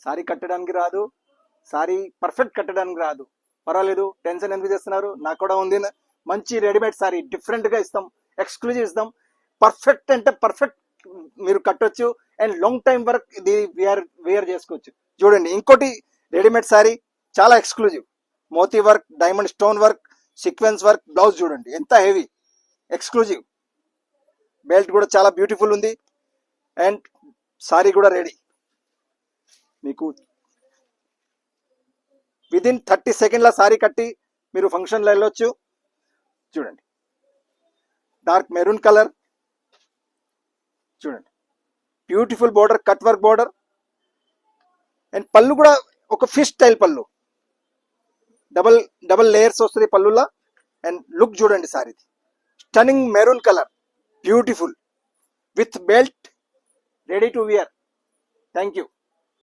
Sorry కట్టడానికి రాదు, sorry perfect కట్టడానికి రాదు, పర్వాలేదు, టెన్షన్ ఎందుకు చేస్తున్నారు, నాకు కూడా ఉంది. మంచి రెడీమేడ్ సారీ డిఫరెంట్గా ఇస్తాం, ఎక్స్క్లూజివ్ ఇస్తాం. పర్ఫెక్ట్ అంటే పర్ఫెక్ట్ మీరు కట్టొచ్చు అండ్ లాంగ్ టైం వర్క్ ఇది వేర్ చేసుకోవచ్చు. చూడండి ఇంకోటి రెడీమేడ్ సారీ చాలా ఎక్స్క్లూజివ్, మోతీ work, diamond stone work, sequence work, blouse చూడండి ఎంత హెవీ, ఎక్స్క్లూజివ్. బెల్ట్ కూడా చాలా బ్యూటిఫుల్ ఉంది అండ్ సారీ కూడా రెడీ. మీకు విదిన్ 30 సెకండ్ల సారీ కట్టి మీరు ఫంక్షన్లో వెళ్ళొచ్చు. చూడండి డార్క్ మెరూన్ కలర్, చూడండి beautiful border, cut work border and pallu కూడా ఒక fish style pallu, double layers వస్తుంది పళ్ళులా. అండ్ లుక్ చూడండి సారీది, stunning maroon colour, beautiful with belt, ready to wear. Thank you.